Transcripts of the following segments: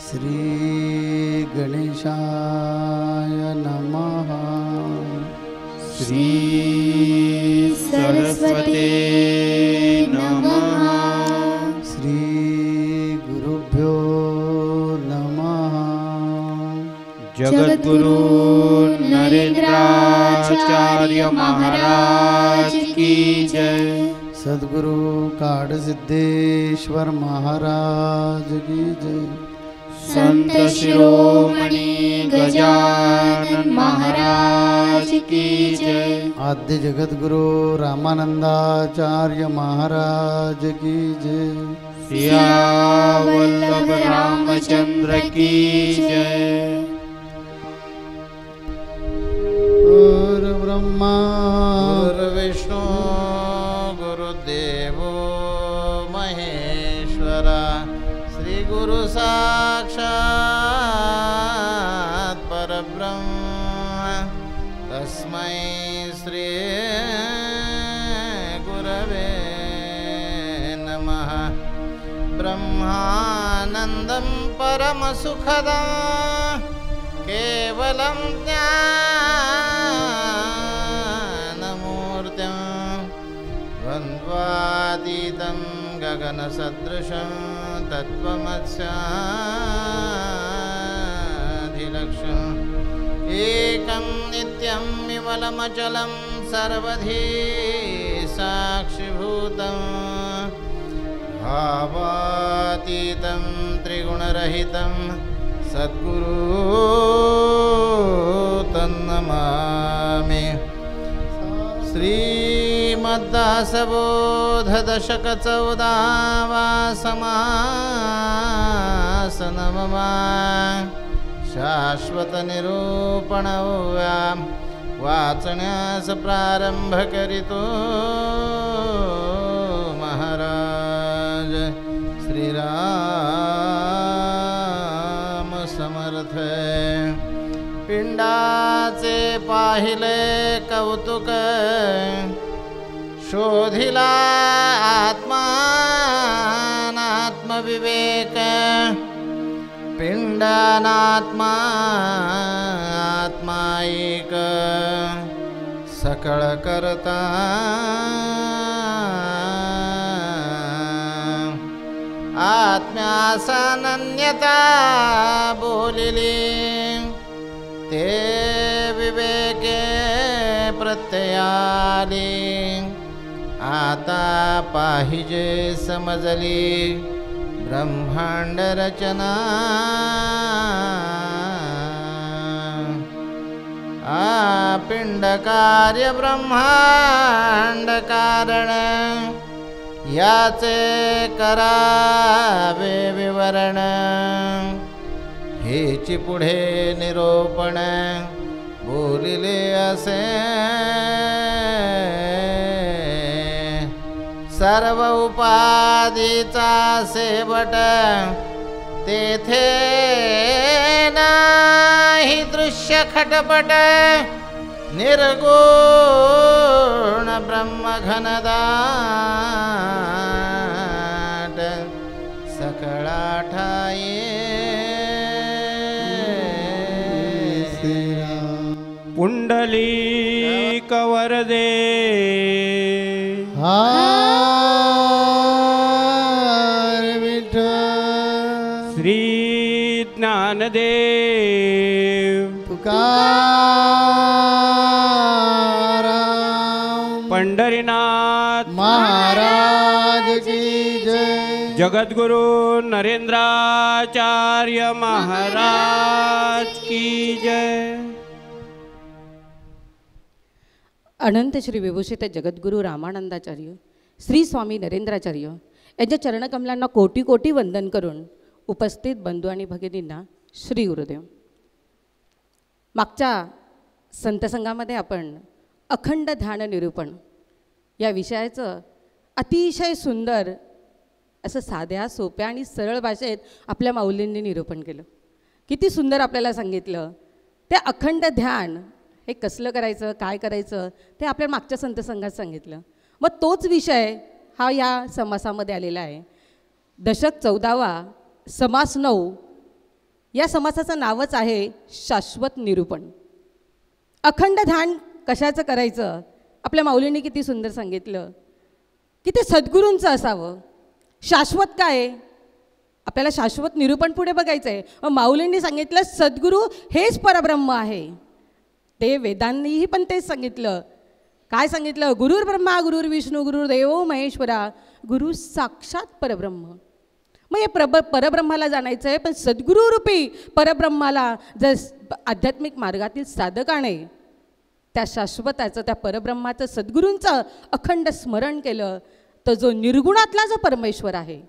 श्री गणेशाय नमः। श्री सरस्वते नमः। श्री गुरुभ्यो नमः। जगद्गुरु नरेंद्राचार्य महाराज की जय। सद्गुरु काडसिद्धेश्वर महाराज की जय। संत शिरोमणि गजानन महाराज की जय। आद्य जगद्गुरु रामानंदाचार्य महाराज की जय। सियावल्लभ रामचंद्र की जय। गुरु ब्रह्मा गुरुर्विष्णु गुरुदेवो महेश्वरा। श्री गुरु साक्षात् परब्रह्म तस्मै श्री गुरवे नमः। ब्रह्मानन्दं परमसुखदं केवलं ज्ञानमूर्तिं द्वन्द्वातीतं गगनसदृशं तत्त्वमस्याधिलक्ष्यम् एकं नित्यं विमलमचलं सर्वधी साक्षिभूतं भावातीतं त्रिगुणरहितं सद्गुरु तन्नमामि। श्रीमद्दासबोधदशक14वा समासनममा शाश्वतनिरूपणौ वाचण्यास प्रारंभ करितो महाराज। श्रीराम समर्थ। पिंडाचे पाहिले कौतुक शोधिला आत्मात्मविवेक। पिंडानात्मा आत्मा एक सकळ करता। आत्म्यासनन्यता बोलिली ते विवेके प्रत्ययाली। आता पाहिजे समजली ब्रह्मांड रचना। पिंड कार्य ब्रह्मांड कारण याचे करावे विवरण। हेची पुढे निरोपण बोलिले असे सर्व उपाधीचा शेवट तेथे नाही दृश्य खटपट। निर्गुण ब्रह्म घनदाट सकळा ठाये। पुंडलीक वरदे हर विठ्ठल। श्री ज्ञानदेव तुकाराम पंढरीनाथ महाराज की जय। जगद्गुरु नरेंद्राचार्य महाराज की जय। अनंत श्री विभूषित जगद्गुरु रामानंदाचार्य श्री स्वामी नरेंद्राचार्य यांच्या चरणकमलांना कोटी कोटी वंदन करून उपस्थित बंधू आणि भगिनींना श्री गुरुदेव। मागच्या संतसंघामध्ये आपण अखंड ध्यान निरूपण या विषयाचं अतिशय सुंदर असं साध्या सोप्या आणि सरळ भाषेत आपल्या माऊलींनी निरूपण केलं। किती सुंदर आपल्याला सांगितलं ते अखंड ध्यान हे कसलं करायचं, काय करायचं ते आपल्या मागच्या संतसंघात सांगितलं। मग तोच विषय हा या समासामध्ये आलेला आहे। दशक 14वा समास 9 या समासाचं नावच आहे शाश्वत निरूपण. अखंड ध्यान कशाचं करायचं आपल्या माऊलींनी किती सुंदर सांगितलं की ते सद्गुरूंचं असावं. शाश्वत काय आहे? आपल्याला शाश्वत निरूपण पुढे बघायचं आहे. मग माऊलींनी सांगितलं सद्गुरू हेच परब्रह्म आहे. ते वेदांनीही पण तेच सांगितलं. काय सांगितलं? गुरुर् ब्रह्मा गुरुर् विष्णू गुरुर्देव महेश्वरा गुरु साक्षात परब्रह्म. मग हे परब्रह्माला जाणायचं आहे, पण सद्गुरूरूपी परब्रह्माला जर आध्यात्मिक मार्गातील साधकाने त्या शाश्वताचं त्या परब्रह्माचं सद्गुरूंचं अखंड स्मरण केलं तर जो निर्गुणातला जो परमेश्वर आहे,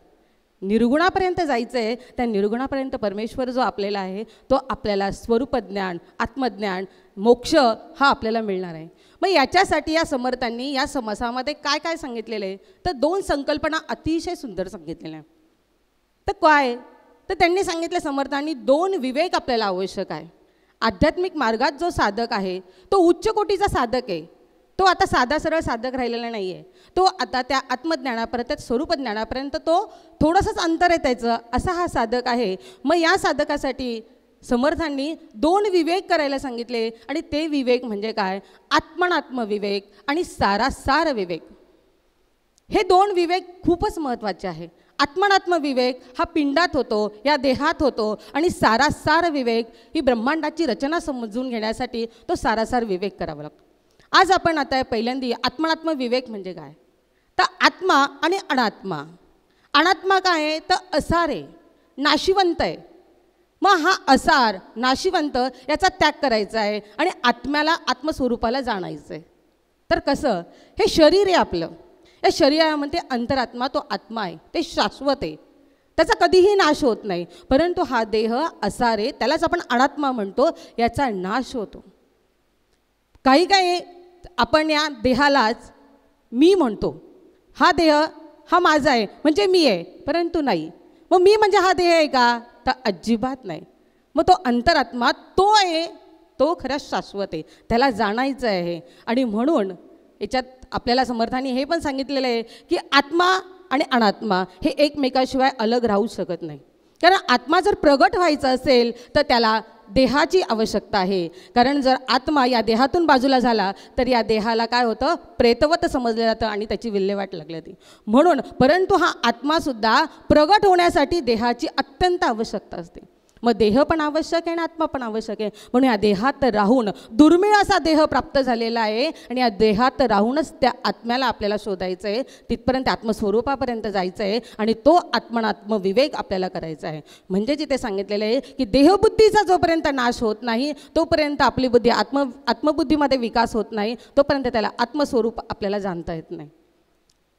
निर्गुणापर्यंत जायचं आहे, त्या निर्गुणापर्यंत परमेश्वर जो आपल्याला आहे तो आपल्याला स्वरूपज्ञान आत्मज्ञान मोक्ष हा आपल्याला मिळणार आहे. मग याच्यासाठी या समर्थांनी या समासामध्ये काय काय सांगितलेलं आहे तर 2 संकल्पना अतिशय सुंदर सांगितलेल्या आहे. तर काय तर त्यांनी सांगितलं समर्थांनी 2 विवेक आपल्याला आवश्यक आहे. आध्यात्मिक मार्गात जो साधक आहे तो उच्च कोटीचा साधक आहे. तो आता साधा सरळ साधक राहिलेला नाही आहे. तो आता त्या आत्मज्ञानापर्यंत स्वरूपज्ञानापर्यंत तो थोडंसंच अंतर आहे त्याचं, असा हा साधक आहे. मग या साधकासाठी समर्थांनी 2 विवेक करायला सांगितले आणि ते विवेक म्हणजे काय? आत्मनात्म विवेक आणि सारासार विवेक. हे 2 विवेक खूपच महत्त्वाचे आहे. आत्मनात्म विवेक हा पिंडात होतो, या देहात होतो आणि सारासार विवेक ही ब्रह्मांडाची रचना समजून घेण्यासाठी तो सारासार विवेक करावा लागतो. आज आपण आता पहिल्यांदा आत्मनात्म विवेक म्हणजे काय तर आत्मा आणि अनात्मा. अनात्मा काय आहे तर असार आहे, नाशिवंत आहे. मग हा असार नाशिवंत याचा त्याग करायचा आहे आणि आत्म्याला आत्मस्वरूपाला जाणायचं आहे. तर कसं? हे शरीर आहे आपलं, या शरीरामध्ये अंतरात्मा तो आत्मा आहे, ते शाश्वत आहे, त्याचा कधीही नाश होत नाही. परंतु हा देह असार आहे, त्यालाच आपण अनात्मा म्हणतो, याचा नाश होतो. काही काही आपण या देहालाच मी म्हणतो, हा देह हा माझा आहे म्हणजे मी आहे, परंतु नाही. मग मी म्हणजे हा देह आहे का तर अजिबात नाही. मग तो अंतरात्मा तो आहे, तो खरंच शाश्वत आहे, त्याला जाणायचं आहे. आणि म्हणून याच्यात आपल्याला समर्थांनी हे पण सांगितलेलं आहे की आत्मा आणि अनात्मा हे एकमेकाशिवाय अलग राहू शकत नाही. कारण आत्मा जर प्रगट व्हायचं असेल तर त्याला देहाची आवश्यकता आहे. कारण जर आत्मा या देहातून बाजूला झाला तर या देहाला काय होतं? प्रेतवत समजलं जातं आणि त्याची विल्हेवाट लागली जाते. म्हणून परंतु हा आत्मासुद्धा प्रगट होण्यासाठी देहाची अत्यंत आवश्यकता असते. मग देह पण आवश्यक आहे आणि आत्मा पण आवश्यक आहे. म्हणून या देहात राहून दुर्मिळ असा देह प्राप्त झालेला आहे आणि या देहात राहूनच त्या आत्म्याला आपल्याला शोधायचं आहे, तिथपर्यंत आत्मस्वरूपापर्यंत जायचं आहे आणि तो आत्मनात्म विवेक आपल्याला करायचा आहे. म्हणजे जिथे सांगितलेलं आहे की देहबुद्धीचा जोपर्यंत नाश होत नाही तोपर्यंत आपली बुद्धी आत्मबुद्धीमध्ये विकास होत नाही, तोपर्यंत त्याला आत्मस्वरूप आपल्याला जाणता येत नाही.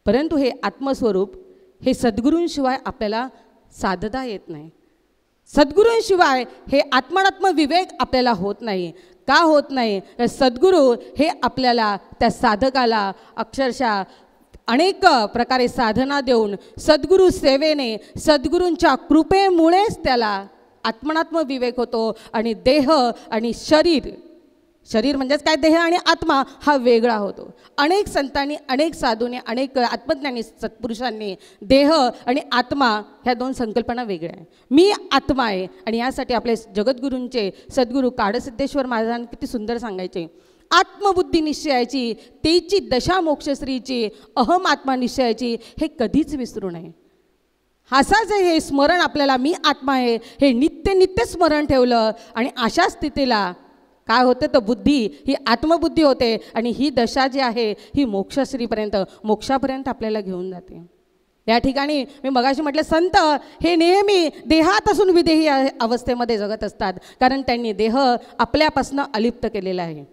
परंतु हे आत्मस्वरूप हे सद्गुरूंशिवाय आपल्याला साधता येत नाही. सद्गुरूंशिवाय हे आत्मनात्म विवेक आपल्याला होत नाही. का होत नाही? सद्गुरू हे आपल्याला त्या साधकाला अक्षरशः अनेक प्रकारे साधना देऊन सद्गुरू सेवेने सद्गुरूंच्या कृपेमुळेच त्याला आत्मनात्म विवेक होतो आणि देह आणि शरीर म्हणजेच काय देह आणि आत्मा हा वेगळा होतो. अनेक संतांनी अनेक साधूंनी अनेक आत्मज्ञानी सत्पुरुषांनी देह आणि आत्मा ह्या 2 संकल्पना वेगळ्या आहे. मी आत्मा आहे आणि यासाठी आपले जगद्गुरूंचे सद्गुरू काडसिद्धेश्वर महाराजांनी किती सुंदर सांगायचे, आत्मबुद्धी निश्चयाची तेची दशा मोक्षश्रीची अहम आत्मा निश्चयाची हे कधीच विसरू नये. असाच हे स्मरण आपल्याला मी आत्मा आहे हे नित्य स्मरण ठेवलं आणि अशा स्थितीला काय होते तर बुद्धी ही आत्मबुद्धी होते आणि ही दशा जी आहे ही मोक्षापर्यंत आपल्याला घेऊन जाते. या ठिकाणी मी मगाशी म्हटलं संत हे नेहमी देहात असून विदेही अवस्थेमध्ये जगत असतात. कारण त्यांनी देह आपल्यापासून अलिप्त केलेला आहे.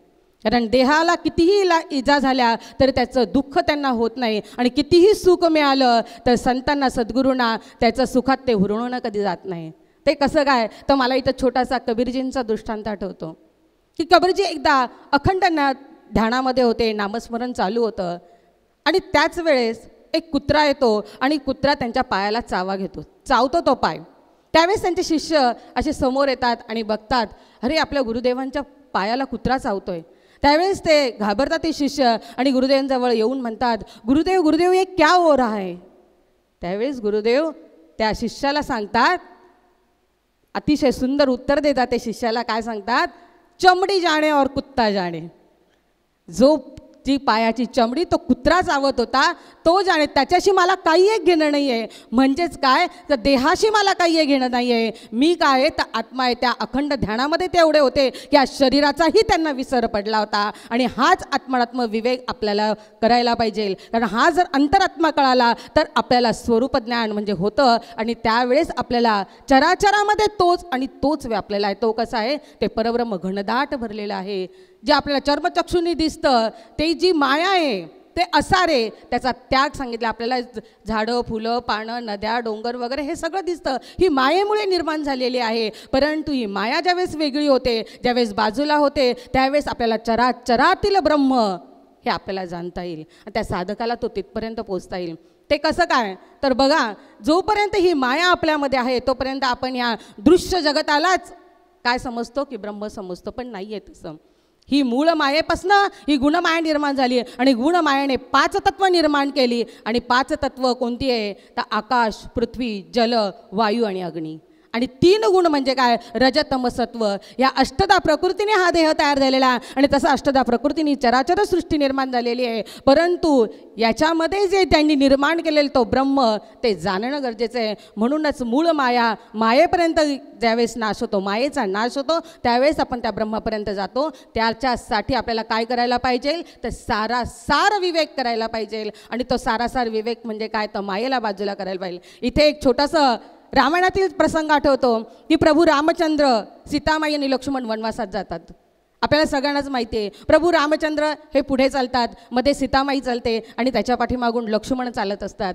कारण देहाला कितीही इजा झाल्या तर त्याचं दुःख त्यांना होत नाही आणि कितीही सुख मिळालं तर संतांना सद्गुरूंना त्याचं सुखात ते हुरळून कधी जात नाही. ते कसं काय तर मला इथं छोटासा कबीरजींचा दृष्टांत आठवतो की कबीरजी एकदा अखंड ध्यानामध्ये होते, नामस्मरण चालू होतं आणि त्याच वेळेस एक कुत्रा येतो आणि कुत्रा त्यांच्या पायाला चावतो तो पाय. त्यावेळेस त्यांचे शिष्य असे समोर येतात आणि बघतात, अरे आपल्या गुरुदेवांच्या पायाला कुत्रा चावतोय. त्यावेळेस ते घाबरतात ते शिष्य आणि गुरुदेवांजवळ येऊन म्हणतात, गुरुदेव ये क्या हो रहा है? त्यावेळेस गुरुदेव त्या शिष्याला सांगतात अतिशय सुंदर उत्तर देतात ते शिष्याला. काय सांगतात? चमडी जाणे और कुत्ता जाणे. जो जी पायाची चमडी तो कुत्रा चावत होता तो जाणे, त्याच्याशी मला काही एक घेणं नाही आहे. म्हणजेच काय, तर देहाशी मला काही एक घेणं नाही आहे. मी काय आहे तर आत्मा आहे. त्या अखंड ध्यानामध्ये ते एवढे होते की या शरीराचाही त्यांना विसर पडला होता. आणि हाच आत्मात्म विवेक आपल्याला करायला पाहिजे. कारण हा जर अंतरात्मा कळाला तर आपल्याला स्वरूप ज्ञान म्हणजे होतं. आणि त्यावेळेस आपल्याला चराचरामध्ये तोच आणि तोच व्यापलेला आहे. तो कसा आहे? ते परब्रह्म घनदाट भरलेलं आहे. जे आपल्याला चर्मचक्षुनी दिसतं ते जी माया आहे ते असारे, त्याचा त्याग सांगितला आपल्याला. झाडं, फुलं, पानं, नद्या, डोंगर वगैरे हे सगळं दिसतं. ही मायेमुळे निर्माण झालेली आहे. परंतु ही माया ज्यावेळेस वेगळी होते, ज्यावेळेस बाजूला होते, त्यावेळेस आपल्याला चराचरातील ब्रह्म हे आपल्याला जाणता येईल. आणि त्या साधकाला तो तिथपर्यंत पोचता येईल. ते कसं काय? तर बघा, जोपर्यंत ही माया आपल्यामध्ये आहे तोपर्यंत आपण या दृश्य जगतालाच काय समजतो की ब्रह्म समजतो. पण नाही आहे तसं. ही मूळ मायेपासनं ही गुणमाया निर्माण झाली आणि गुणमायाने 5 तत्व निर्माण केली. आणि 5 तत्व कोणती आहे? तर आकाश, पृथ्वी, जल, वायू आणि अग्नी. आणि 3 गुण म्हणजे काय? रजतम सत्व. या अष्टदा प्रकृतीने हा देह तयार झालेला. आणि तसं अष्टदा प्रकृतीने चराचर सृष्टी निर्माण झालेली आहे. परंतु याच्यामध्ये जे त्यांनी निर्माण केलेलं तो ब्रह्म ते जाणणं गरजेचं आहे. म्हणूनच मूळ माया, मायेपर्यंत ज्यावेळेस नाश होतो, मायेचा नाश होतो, त्यावेळेस आपण त्या ब्रह्मापर्यंत जातो. त्याच्यासाठी आपल्याला काय करायला पाहिजे? तर सारासार विवेक करायला पाहिजे. आणि तो सारासार विवेक म्हणजे काय? तर मायेला बाजूला करायला पाहिजे. इथे एक छोटासा रामायणातील प्रसंग आठवतो की प्रभू रामचंद्र, सीतामाई आणि लक्ष्मण वनवासात जातात. आपल्याला सगळ्यांनाच माहिती आहे. प्रभू रामचंद्र हे पुढे चालतात, मध्ये सीतामाई चालते आणि त्याच्या पाठीमागून लक्ष्मण चालत असतात.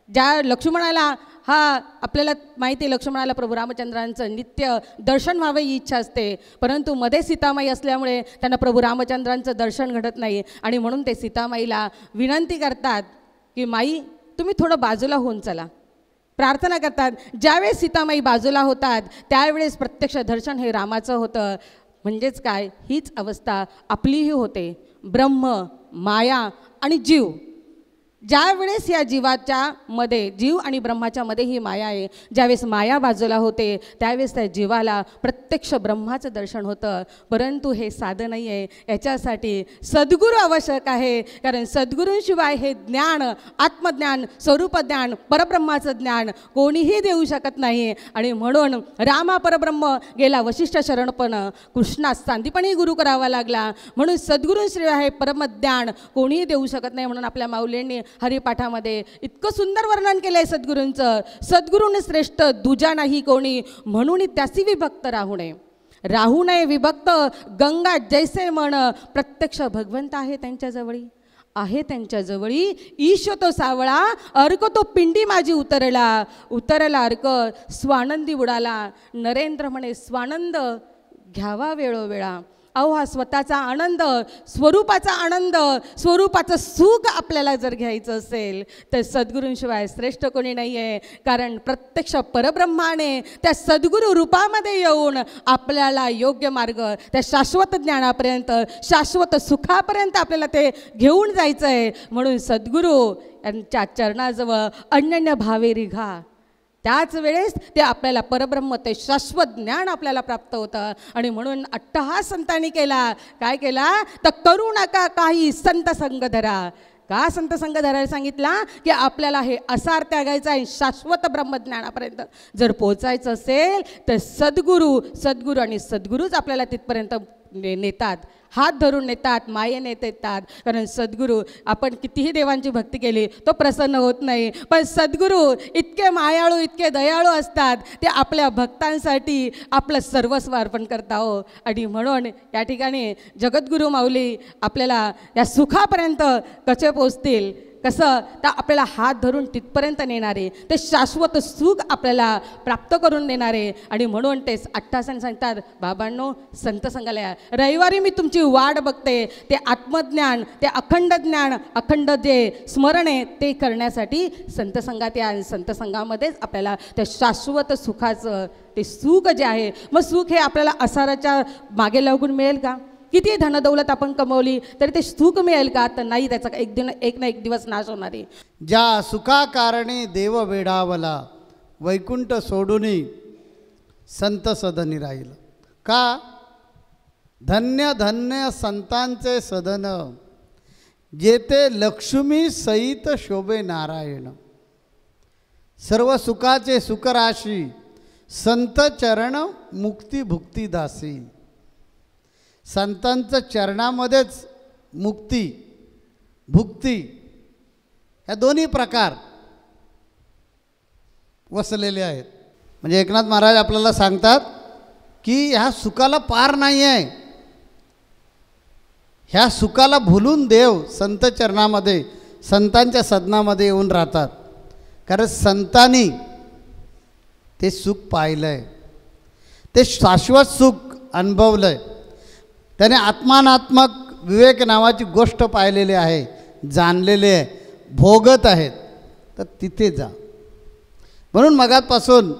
ज्या लक्ष्मणाला हा आपल्याला माहिती आहे, लक्ष्मणाला प्रभू रामचंद्रांचं नित्य दर्शन व्हावं ही इच्छा असते. परंतु मध्ये सीतामाई असल्यामुळे त्यांना प्रभू रामचंद्रांचं दर्शन घडत नाही. आणि म्हणून ते सीतामाईला विनंती करतात की माई तुम्ही थोडं बाजूला होऊन चला. प्रार्थना करतात. ज्यावेळेस सीतामाई बाजूला होतात त्यावेळेस प्रत्यक्ष दर्शन हे रामाचं होतं. म्हणजेच काय? हीच अवस्था आपलीही होते. ब्रह्म, माया आणि जीव. ज्यावेळेस या जीवाच्या मध्ये, जीव आणि ब्रह्माच्या मध्ये ही माया आहे, ज्यावेळेस माया बाजूला होते त्यावेळेस त्या जीवाला प्रत्यक्ष ब्रह्माचं दर्शन होतं. परंतु हे साधं नाही आहे. याच्यासाठी सद्गुरू आवश्यक आहे. कारण सद्गुरूंशिवाय हे ज्ञान, आत्मज्ञान, स्वरूपज्ञान, परब्रह्माचं ज्ञान कोणीही देऊ शकत नाही. आणि म्हणून रामा परब्रह्म गेला वशिष्ठ शरणपण, कृष्णास सांदीपणी गुरु करावा लागला. म्हणून सद्गुरूंशिवाय हे परमज्ञान कोणीही देऊ शकत नाही. म्हणून आपल्या माऊलींनी हरिपाठामध्ये इतकं सुंदर वर्णन केलं आहे सद्गुरूंचं. सद्गुरूने श्रेष्ठ दुजा नाही कोणी, म्हणून त्यासी विभक्त राहू नये. राहू नये विभक्त, गंगा जैसे म्हण. प्रत्यक्ष भगवंत आहे त्यांच्याजवळी, आहे त्यांच्याजवळी. ईश तो सावळा, अर्क तो पिंडी माझी उतरला. उतरला अर्क, स्वानंदी उडाला. नरेंद्र म्हणे स्वानंद घ्यावा वेळोवेळा. अहो हा स्वतःचा आनंद, स्वरूपाचा आनंद, स्वरूपाचं सुख आपल्याला जर घ्यायचं असेल तर सद्गुरूंशिवाय श्रेष्ठ कोणी नाही आहे. कारण प्रत्यक्ष परब्रह्माने त्या सद्गुरू रूपामध्ये येऊन आपल्याला योग्य मार्ग, त्या शाश्वत ज्ञानापर्यंत, शाश्वत सुखापर्यंत आपल्याला ते घेऊन जायचं आहे. म्हणून सद्गुरू यांच्या चरणाजवळ अनन्य भावे रिघा. त्याच वेळेस ते आपल्याला परब्रह्म, ते शाश्वत ज्ञान आपल्याला प्राप्त होतं. आणि म्हणून अट्टहास संतांनी केला. काय केला? तर करू नका काही संत संग धरा. का संत संग धरायला सांगितला? की आपल्याला हे असार त्यागायचं आहे. शाश्वत ब्रह्मज्ञानापर्यंत जर पोचायचं असेल तर सद्गुरू आणि सद्गुरूच आपल्याला तिथपर्यंत नेतात, हात धरून नेतात, मायेने नेतात. कारण सद्गुरू, आपण कितीही देवांची भक्ती केली तो प्रसन्न होत नाही. पण सद्गुरू इतके मायाळू, इतके दयाळू असतात. ते आपल्या भक्तांसाठी आपलं सर्वस्व अर्पण करता हो. आणि म्हणून या ठिकाणी जगद्गुरू माऊली आपल्याला या सुखापर्यंत कसे पोचतील, कसं तर आपल्याला हात धरून तिथपर्यंत नेणारे, ते शाश्वत सुख आपल्याला प्राप्त करून देणारे. आणि म्हणून ते अट्टासन सांगतात, बाबांनो संत संघाला या. रविवारी मी तुमची वाट बघते. ते आत्मज्ञान, ते अखंड ज्ञान, अखंड जे स्मरण आहे ते करण्यासाठी संत संघात या. संत संघामध्येच आपल्याला त्या शाश्वत सुखाचं ते सुख जे आहे, मग सुख हे आपल्याला असाराच्या मागे लागून मिळेल का? किती धनदौलत आपण कमवली तरी ते सुख मिळेल का? तर नाही. त्याचा एक ना एक दिवस नाश होणार आहे. ज्या सुखा कारणे देव वेडावला, वैकुंठ सोडून संत सदनी राहील. का? धन्य धन्य संतांचे सदन, जेथे लक्ष्मी सहित शोभे नारायण. सर्व सुखाचे सुखराशी, संत चरण मुक्ती भुक्ती दासी. संतांच्या चरणामध्येच मुक्ती भुक्ती ह्या दोन्ही प्रकार वसलेले आहेत. म्हणजे एकनाथ महाराज आपल्याला सांगतात की ह्या सुखाला पार नाही आहे. ह्या सुखाला भुलून देव संत चरणामध्ये संतांच्या सदनामध्ये येऊन राहतात. कारण संतांनी ते सुख पाहिलं आहे, ते शाश्वत सुख अनुभवलं आहे. त्याने आत्मानात्मक विवेक नावाची गोष्ट पाहिलेली आहे, जाणलेले आहे, भोगत आहेत. तर तिथे जा. म्हणून मगापासून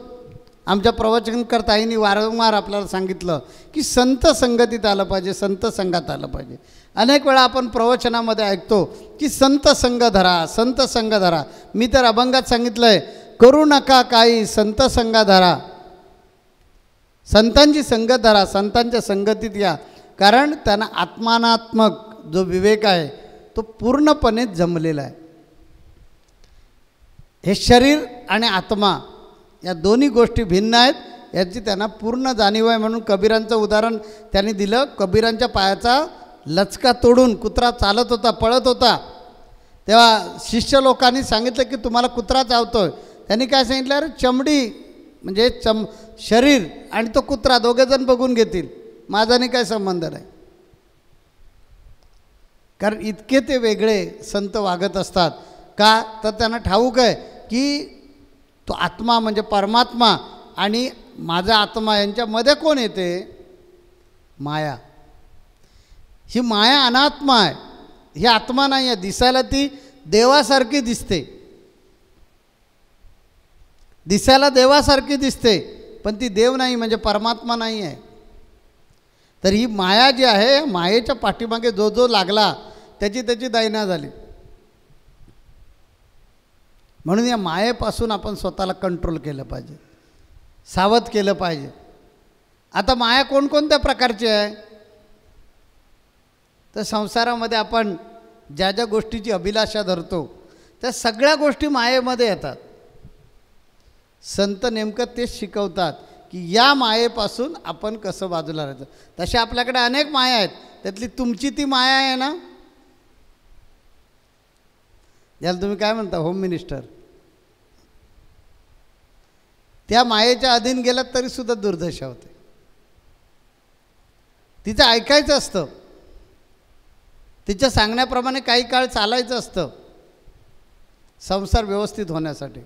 आमच्या प्रवचनकर्ताईंनी वारंवार आपल्याला सांगितलं की संत संगतीत आलं पाहिजे, संत संघात आलं पाहिजे. अनेक वेळा आपण प्रवचनामध्ये ऐकतो की संत संग धरा, संत संग धरा. मी तर अभंगात सांगितलं आहे, करू नका काही संत संग धरा. संतांची संगत धरा, संतांच्या संगतीत या. कारण त्यांना आत्मानात्मक जो विवेक आहे तो पूर्णपणे जमलेला आहे. हे शरीर आणि आत्मा या दोन्ही गोष्टी भिन्न आहेत याची त्यांना पूर्ण जाणीव आहे. म्हणून कबीरांचं उदाहरण त्यांनी दिलं. कबीरांच्या पायाचा लचका तोडून कुत्रा चालत होता, पळत होता, तेव्हा शिष्य लोकांनी सांगितलं की तुम्हाला कुत्रा चावतोय. त्यांनी काय सांगितलं, अरे चमडी म्हणजे शरीर आणि तो कुत्रा दोघेजण बघून घेतील, माझाने काय संबंध नाही. कारण इतके ते वेगळे संत वागत असतात. का? तर त्यांना ठाऊक आहे की तो आत्मा म्हणजे परमात्मा आणि माझा आत्मा यांच्यामध्ये कोण येते? माया. ही माया अनात्मा आहे, ही आत्मा नाही आहे. दिसायला ती देवासारखी दिसते, दिसायला देवासारखी दिसते, पण ती देव नाही, म्हणजे परमात्मा नाही आहे. तर ही माया जी आहे, मायेच्या पाठीमागे जो जो लागला त्याची त्याची दैना झाली. म्हणून या मायेपासून आपण स्वतःला कंट्रोल केलं पाहिजे, सावध केलं पाहिजे. आता माया कोणकोणत्या प्रकारची आहे? तर संसारामध्ये आपण ज्या ज्या गोष्टीची अभिलाषा धरतो त्या सगळ्या गोष्टी मायेमध्ये येतात. संत नेमकं तेच शिकवतात की या मायेपासून आपण कसं बाजूला राहायचं. तसे आपल्याकडे अनेक माया आहेत, त्यातली तुमची ती माया आहे ना, याला तुम्ही काय म्हणता, होम मिनिस्टर. त्या मायेच्या अधीन गेलात तरीसुद्धा दुर्दशा होते. तिचं ऐकायचं असतं, तिच्या सांगण्याप्रमाणे काही काळ चालायचं असतं संसार व्यवस्थित होण्यासाठी.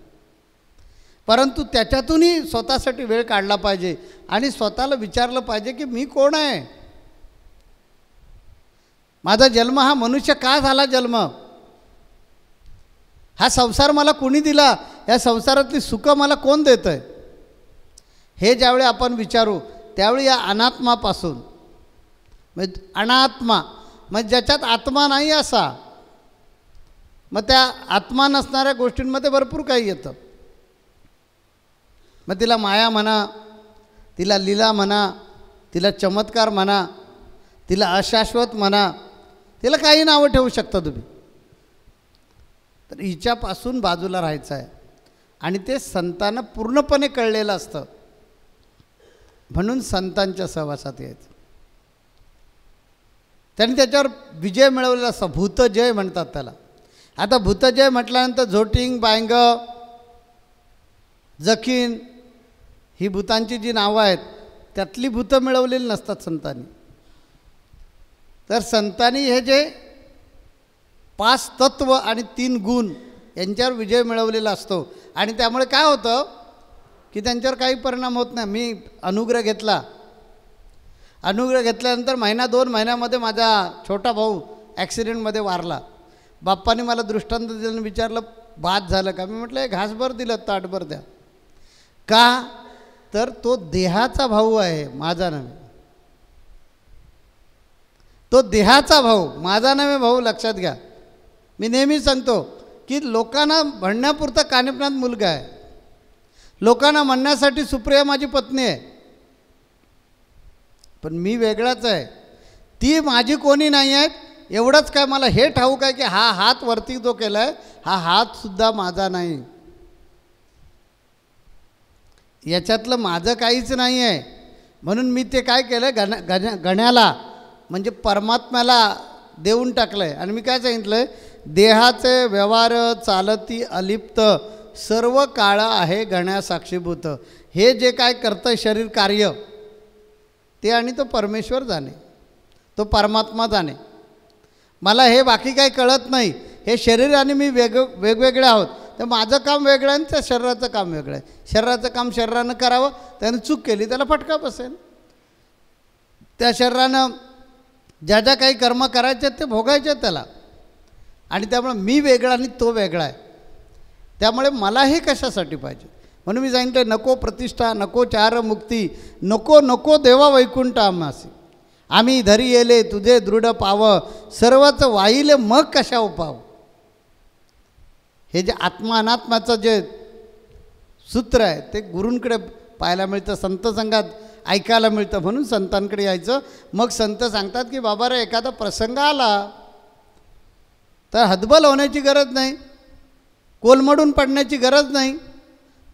परंतु त्याच्यातूनही स्वतःसाठी वेळ काढला पाहिजे आणि स्वतःला विचारलं पाहिजे की मी कोण आहे? माझा जन्म हा मनुष्य का झाला जन्म? हा संसार मला कोणी दिला? या संसारातली सुखं मला कोण देतं आहे? हे ज्यावेळी आपण विचारू त्यावेळी या अनात्मापासून, म्हणजे अनात्मा म्हणजे ज्याच्यात आत्मा नाही असा, मग त्या आत्मा नसणाऱ्या गोष्टींमध्ये भरपूर काही येतं. मग तिला माया म्हणा, तिला लीला म्हणा, तिला चमत्कार म्हणा, तिला अशाश्वत म्हणा, तिला काही नावं ठेवू शकता तुम्ही. तर हिच्यापासून बाजूला राहायचं आहे आणि ते संतांना पूर्णपणे कळलेलं असतं. म्हणून संतांच्या सहवासात यायचं. त्यांनी त्याच्यावर विजय मिळवलेला असतो, भूतजय म्हणतात त्याला. आता भूतजय म्हटल्यानंतर झोटिंग, बायंग, जखीन ही भूतांची जी नावं आहेत त्यातली भूतं मिळवलेली नसतात संतांनी. तर संतांनी हे जे 5 तत्व आणि 3 गुण यांच्यावर विजय मिळवलेला असतो आणि त्यामुळे काय होतं की त्यांच्यावर काही परिणाम होत नाही. मी अनुग्रह घेतला, अनुग्रह घेतल्यानंतर 1-2 महिन्यामध्ये माझा छोटा भाऊ ॲक्सिडेंटमध्ये वारला. बाप्पाने मला दृष्टांत दिलं, विचारलं बाद झालं का? मी म्हटलं घासभर दिलं, ताटभर द्या. का? तर तो देहाचा भाऊ आहे, माझा नव्हे. तो देहाचा भाऊ, माझा नव्हे भाऊ, लक्षात घ्या. मी नेहमी सांगतो की लोकांना म्हणण्यापुरता कानिपनाथ मुलगा आहे, लोकांना म्हणण्यासाठी सुप्रिया माझी पत्नी आहे, पण मी वेगळाच आहे. ती माझी कोणी नाही आहेत. एवढंच काय मला हे ठाऊक आहे की हा हात वरती जो केला आहे हा हातसुद्धा माझा नाही. याच्यातलं माझं काहीच नाही आहे. म्हणून मी ते काय केलं, गण्याला म्हणजे परमात्म्याला देऊन टाकलं आहे. आणि मी काय सांगितलं आहे, देहाचे व्यवहार चालती अलिप्त सर्व काळ आहे गण्या साक्षीभूत. हे जे काय करतं शरीर कार्य ते आणि तो परमेश्वर जाणे, तो परमात्मा जाणे. मला हे बाकी काही कळत नाही. हे शरीर आणि मी वेगवेगळे आहोत. तर माझं काम वेगळं आहे आणि त्या शरीराचं काम वेगळं आहे. शरीराचं काम शरीरानं करावं, त्यानं चूक केली त्याला फटका बसेल. त्या शरीरानं ज्या ज्या काही कर्म करायचे आहेत ते भोगायचे आहेत त्याला. आणि त्यामुळे मी वेगळा आणि तो वेगळा आहे. त्यामुळे मला हे कशासाठी पाहिजे. म्हणून मी सांगितलं, नको प्रतिष्ठा, नको चार मुक्ती, नको नको देवा वैकुंठ आम्हासी. आम्ही धरी येले तुझे दृढ पाव, सर्वच वाहिले मग कशा उपाव. हे जे आत्मा अनात्म्याचं जे सूत्र आहे ते गुरूंकडे पाहायला मिळतं, संत संघात ऐकायला मिळतं. म्हणून संतांकडे यायचं. मग संत सांगतात की बाबा रे, एखादा प्रसंग आला तर हतबल होण्याची गरज नाही, कोलमडून पडण्याची गरज नाही.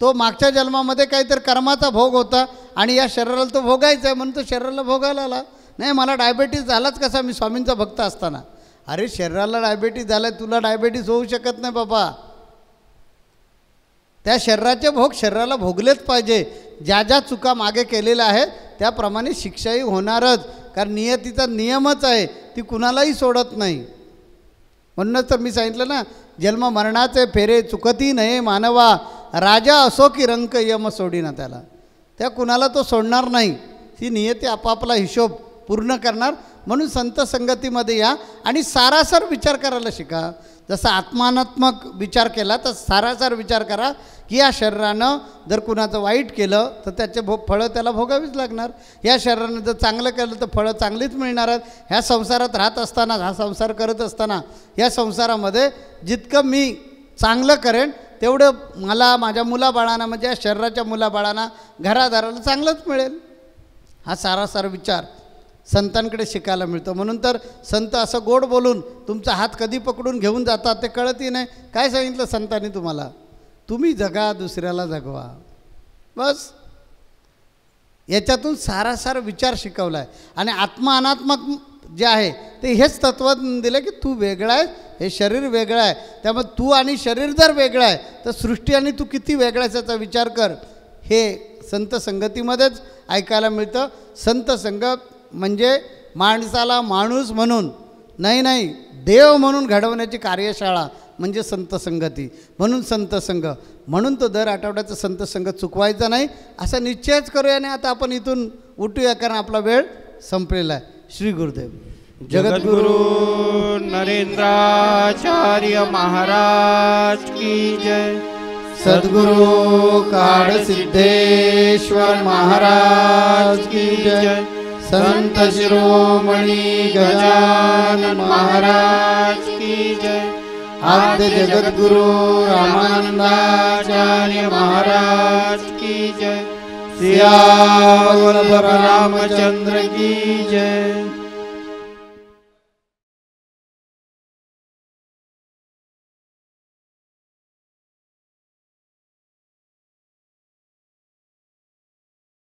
तो मागच्या जन्मामध्ये काहीतरी कर्माचा भोग होता आणि या शरीराला तो भोगायचा आहे म्हणून तो शरीराला भोगायला आला. नाही, मला डायबेटीस झालाच कसा, मी स्वामींचा भक्त असताना. अरे शरीराला डायबेटीस झाला आहे, तुला डायबेटीस होऊ शकत नाही बाबा. त्या शरीराचे भोग शरीराला भोगलेच पाहिजे. ज्या ज्या चुका मागे केलेल्या आहेत त्याप्रमाणे शिक्षाही होणारच. कारण नियतीचा नियमच आहे, ती कुणालाही सोडत नाही. म्हणूनच तर मी सांगितलं ना, जन्म मरणाचे फेरे चुकती नये मानवा, राजा असो की रंक यम सोडीना त्याला. त्या कुणाला तो सोडणार नाही. ती नियती आपापला हिशोब पूर्ण करणार. म्हणून संत संगतीमध्ये या आणि सारासार विचार करायला शिका. जसा आत्मानात्मक विचार केला तर सारासार विचार करा की या शरीरानं जर कुणाचं वाईट केलं तर त्याचे फळं त्याला भोगावीच लागणार. या शरीरानं जर चांगलं केलं तर फळं चांगलीच मिळणार आहेत. ह्या संसारात राहत असताना, हा संसार करत असताना या संसारामध्ये जितकं मी चांगलं करेन तेवढं मला माझ्या मुलाबाळांना, म्हणजे या शरीराच्या मुलाबाळांना, घरादाराला चांगलंच मिळेल. हा सारासार विचार संतांकडे शिकायला मिळतो. म्हणून तर संत असं गोड बोलून तुमचा हात कधी पकडून घेऊन जातात ते कळतही नाही. काय सांगितलं संतांनी तुम्हाला, तुम्ही जगा दुसऱ्याला जगवा, बस. याच्यातून सारासार विचार शिकवला आहे. आणि आत्मा अनात्मक जे आहे ते हेच तत्व दिलं की तू वेगळा आहे, हे शरीर वेगळं आहे. त्यामुळे तू आणि शरीर जर वेगळं आहे तर सृष्टी आणि तू किती वेगळा आहे याचा विचार कर. हे संत संगतीमध्येच ऐकायला मिळतं. संत संग म्हणजे माणसाला माणूस म्हणून नाही, देव म्हणून घडवण्याची कार्यशाळा म्हणजे संत संगती. म्हणून संत संघ, म्हणून तो दर आठवड्याचा संत संघ चुकवायचा नाही असा निश्चयच करूया. आणि आता आपण इथून उठूया कारण आपला वेळ संपलेला आहे. श्री गुरुदेव. जगद्गुरु नरेंद्राचार्य महाराज की जय. सद्गुरु काळ सिद्धेश्वर महाराज की जय. संत शिरोमणी गजानन महाराज की जय. आद्य जगद्गुरु रामानंदाचार्य महाराज की जय. सियावर रामचंद्र की जय.